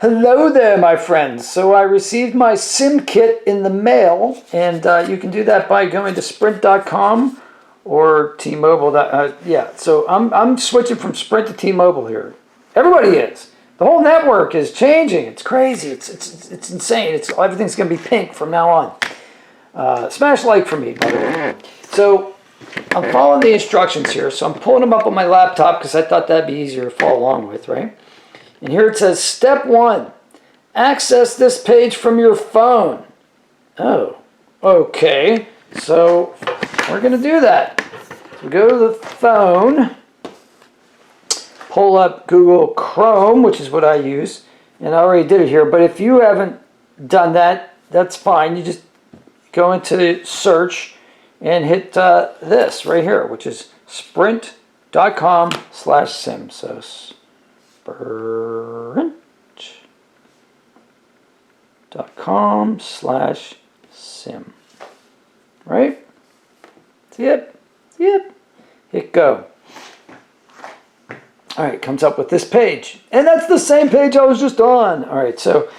Hello there, my friends. So I received my SIM kit in the mail, and you can do that by going to Sprint.com or T-Mobile. Yeah, so I'm switching from Sprint to T-Mobile here. Everybody is. The whole network is changing. It's crazy. It's insane. Everything's going to be pink from now on. Smash like for me, by the way. So I'm following the instructions here. So I'm pulling them up on my laptop because I thought that'd be easier to follow along with, right? And here it says, step 1, access this page from your phone. Oh, okay. So we're going to do that. So go to the phone, pull up Google Chrome, which is what I use. And I already did it here. But if you haven't done that, that's fine. You just go into search and hit this right here, which is sprint.com/sim. So sprint.com/sim. Right? Yep. Hit go. All right, comes up with this page. And that's the same page I was just on. All right, so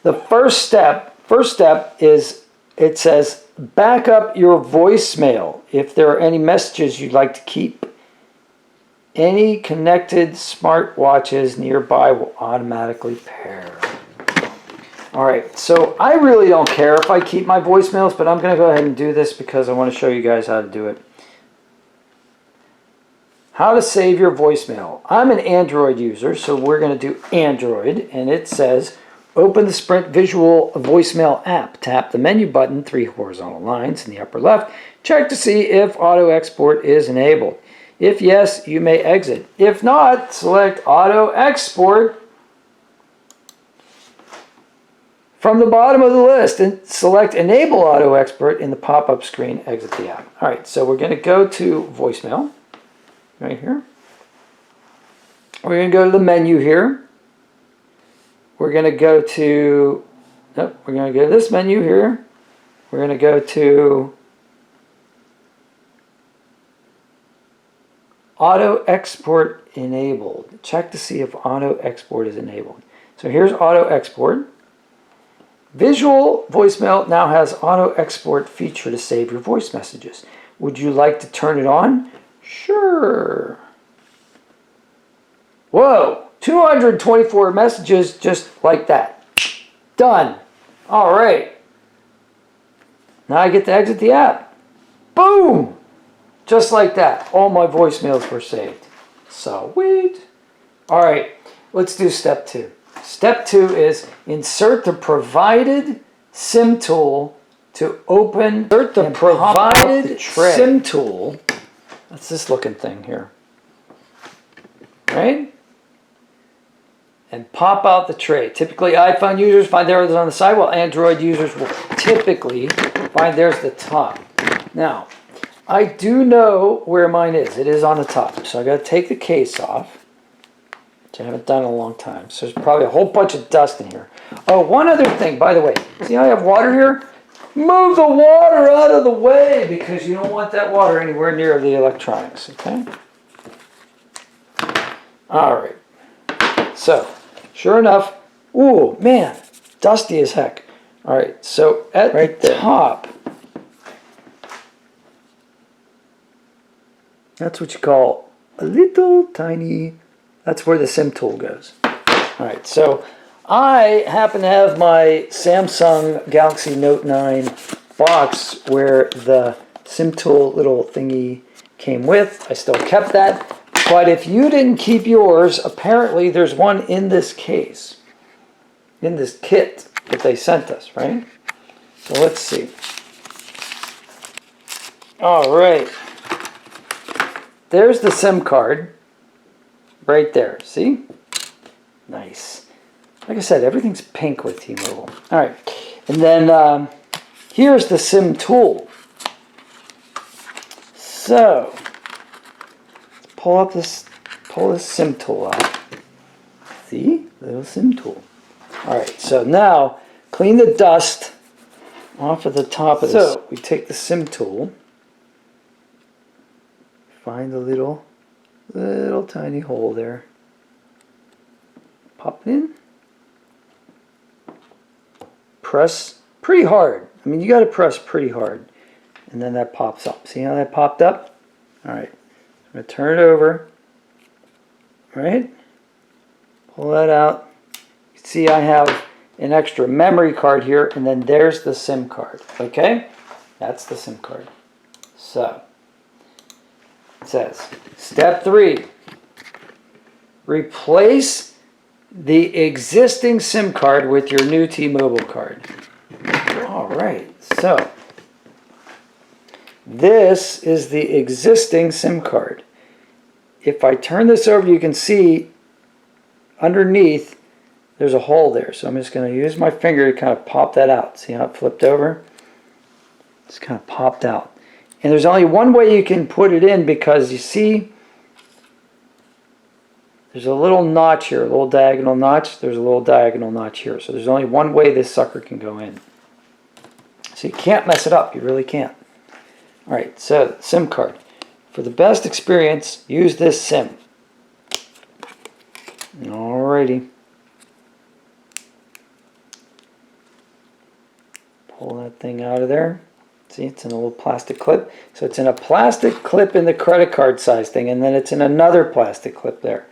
the first step is it says back up your voicemail if there are any messages you'd like to keep. Any connected smartwatches nearby will automatically pair. All right, so I really don't care if I keep my voicemails, but I'm going to go ahead and do this because I want to show you guys how to do it. How to save your voicemail. I'm an Android user, so we're going to do Android, and it says open the Sprint Visual Voicemail app. Tap the menu button, 3 horizontal lines in the upper left. Check to see if auto export is enabled. If yes, you may exit. If not, select Auto Export from the bottom of the list and select Enable Auto Export in the pop-up screen. Exit the app. All right, so we're going to go to voicemail right here. We're going to go to the menu here. We're going to go to, we're going to go to this menu here. We're going to go to Auto Export Enabled. Check to see if Auto Export is enabled. So here's Auto Export. Visual Voicemail now has Auto Export feature to save your voice messages. Would you like to turn it on? Sure. Whoa, 224 messages just like that. Done. All right. Now I get to exit the app. Boom. Just like that, all my voicemails were saved. Sweet. All right, let's do step 2. Step 2 is insert the provided SIM tool to open. Insert the provided SIM tool. That's this looking thing here. Right? And pop out the tray. Typically, iPhone users find theirs on the side, while Android users will typically find theirs at the top. Now, I do know where mine is. It is on the top. So I got to take the case off, which I haven't done in a long time. So there's probably a whole bunch of dust in here. Oh, one other thing, by the way. See how I have water here? Move the water out of the way because you don't want that water anywhere near the electronics, okay? All right. So, sure enough, ooh, man, dusty as heck. All right, so at the top, that's what you call a little tiny, that's where the SIM tool goes. All right, so I happen to have my Samsung Galaxy Note 9 box where the SIM tool little thingy came with. I still kept that. But if you didn't keep yours, apparently there's one in this case, in this kit that they sent us, right? So let's see. All right. There's the SIM card right there. See? Nice. Like I said, everything's pink with T-Mobile. All right. And then here's the SIM tool. So, let's pull this SIM tool out. See? Little SIM tool. All right. So now, clean the dust off of the top of this. So, we take the SIM tool. Find the little tiny hole there. Pop it in. press pretty hard. I mean, you got to press pretty hard. And then that pops up. See how that popped up? All right. I'm going to turn it over. All right. Pull that out. You see I have an extra memory card here, and then there's the SIM card. Okay? That's the SIM card. So, it says, step 3. Replace the existing SIM card with your new T-Mobile card. All right, so this is the existing SIM card. If I turn this over, you can see underneath there's a hole there. So I'm just going to use my finger to kind of pop that out. See how it flipped over? It's kind of popped out. And there's only one way you can put it in, because you see there's a little notch here, a little diagonal notch. There's a little diagonal notch here. So there's only one way this sucker can go in. So you can't mess it up. You really can't. All right, so SIM card. For the best experience, use this SIM. Alrighty. Pull that thing out of there. See, it's in a little plastic clip. So it's in a plastic clip in the credit card size thing, and then it's in another plastic clip there.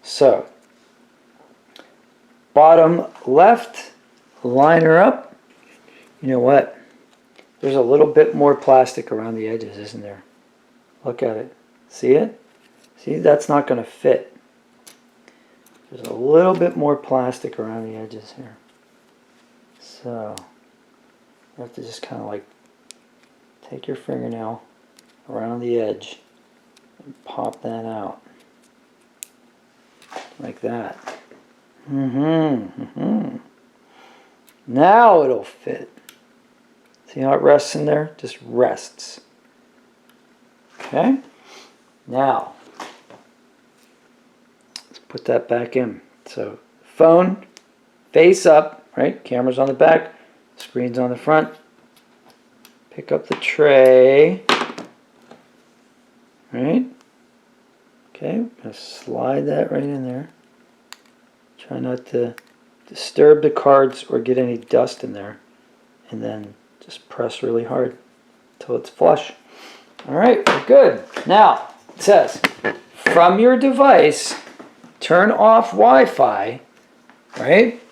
So, bottom left, line her up. You know what? There's a little bit more plastic around the edges, isn't there? Look at it. See it? See, that's not going to fit. There's a little bit more plastic around the edges here. So, you have to just kind of like take your fingernail around the edge and pop that out. Like that. Now it'll fit. See how it rests in there? Just rests. Okay? Now, let's put that back in. So, phone, face up, right? Camera's on the back, screen's on the front. Pick up the tray. Right? Okay, I'm going to slide that right in there. Try not to disturb the cards or get any dust in there. And then just press really hard until it's flush. Alright, we're good. Now, it says, from your device, turn off Wi-Fi, right?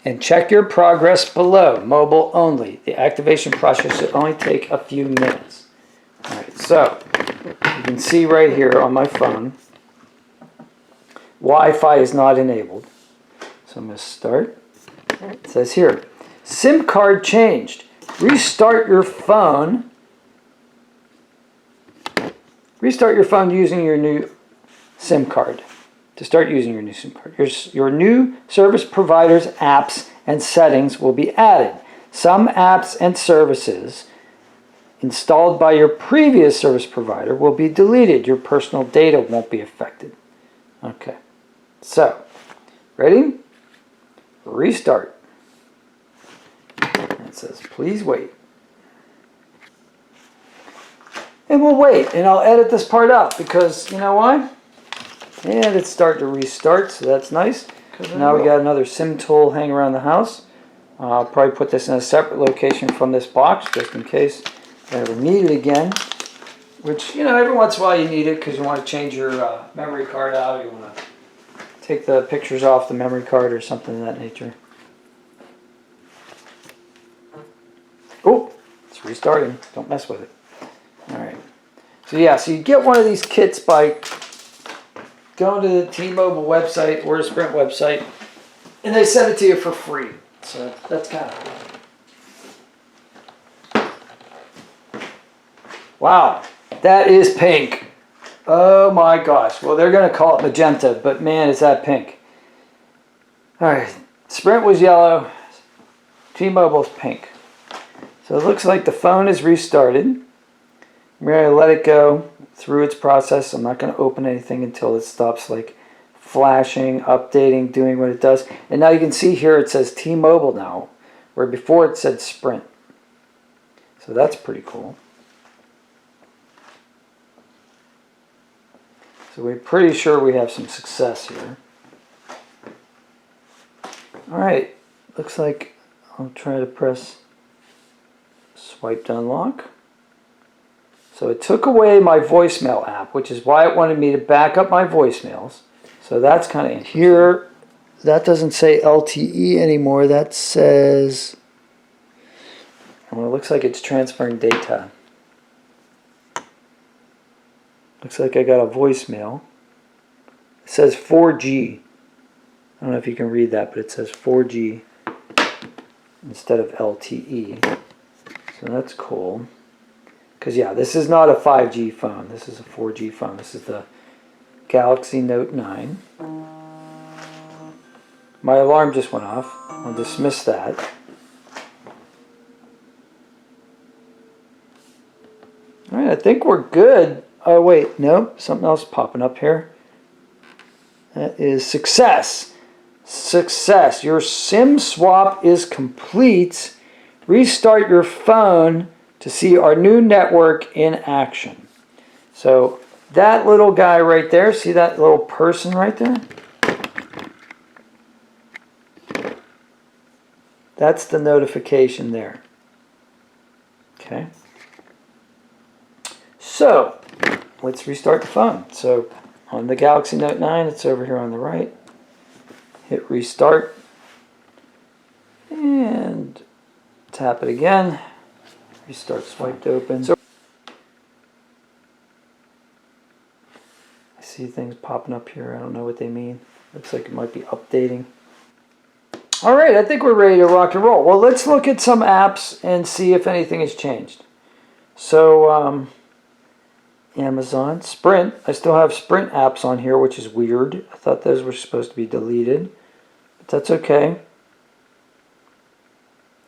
And check your progress below, mobile only. The activation process should only take a few minutes. Alright, so you can see right here on my phone, Wi-Fi is not enabled. So I'm going to start. It says here, SIM card changed. Restart your phone. Restart your phone using your new SIM card. To start using your new SIM card. Your new service provider's apps and settings will be added. Some apps and services installed by your previous service provider will be deleted. Your personal data won't be affected. Okay. So, ready? Restart. It says, please wait. And we'll wait, and I'll edit this part out because, you know why? And it's starting to restart, so that's nice. Now we got another SIM tool hanging around the house. I'll probably put this in a separate location from this box, just in case I ever need it again. Which, you know, every once in a while you need it because you want to change your memory card out. You want to take the pictures off the memory card or something of that nature. Oh, it's restarting. Don't mess with it. Alright. So yeah, so you get one of these kits by going to the T-Mobile website or the Sprint website, and they send it to you for free. So that's kind of cool. Wow, that is pink. Oh my gosh. Well, they're going to call it magenta, but man, is that pink. Alright, Sprint was yellow, T-Mobile's pink. So it looks like the phone is restarted. I'm going to let it go through its process. I'm not going to open anything until it stops like flashing, updating, doing what it does. And now you can see here it says T-Mobile now, where before it said Sprint. So that's pretty cool. So we're pretty sure we have some success here. Alright, looks like I'll try to press swipe to unlock. So it took away my voicemail app, which is why it wanted me to back up my voicemails. So that's kind of interesting. Here, that doesn't say LTE anymore. That says, well, it looks like it's transferring data. Looks like I got a voicemail. It says 4G. I don't know if you can read that, but it says 4G instead of LTE. So that's cool. Because yeah, this is not a 5G phone. This is a 4G phone. This is the Galaxy Note 9. My alarm just went off. I'll dismiss that. Alright, I think we're good. Oh wait, nope, something else popping up here. That is success. Success. Your SIM swap is complete. Restart your phone to see our new network in action. So that little guy right there, see that little person right there? That's the notification there. Okay. So let's restart the phone. So on the Galaxy Note 9, it's over here on the right. Hit restart and tap it again. Restart swiped open. So I see things popping up here. I don't know what they mean. Looks like it might be updating. All right, I think we're ready to rock and roll. Well, let's look at some apps and see if anything has changed. So Amazon, Sprint. I still have Sprint apps on here, which is weird. I thought those were supposed to be deleted, but that's okay.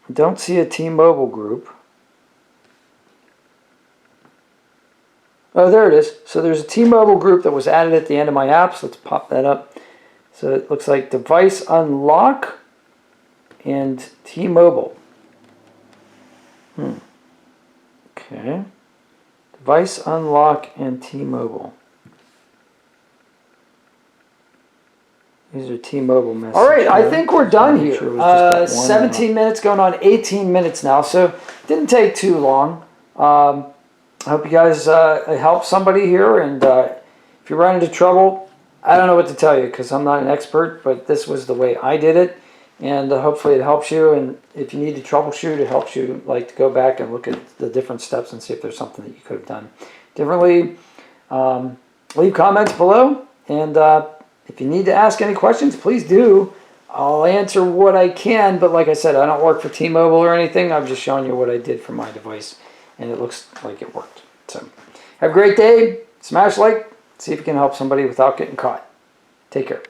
I don't see a T-Mobile group. Oh, there it is. So there's a T-Mobile group that was added at the end of my apps. Let's pop that up. So it looks like device unlock and T-Mobile. Okay. Device unlock and T-Mobile. These are T-Mobile messages. All right, I think we're done here. Sure 17 minutes going on 18 minutes now, so it didn't take too long. I hope you guys help somebody here, and if you run into trouble, I don't know what to tell you because I'm not an expert, but this was the way I did it, and hopefully it helps you. And if you need to troubleshoot, it helps you like to go back and look at the different steps and see if there's something that you could have done differently. Leave comments below, and if you need to ask any questions, please do. I'll answer what I can, but like I said, I don't work for T-Mobile or anything. I'm just showing you what I did for my device, and it looks like it worked. So have a great day. Smash like. See if you can help somebody without getting caught. Take care.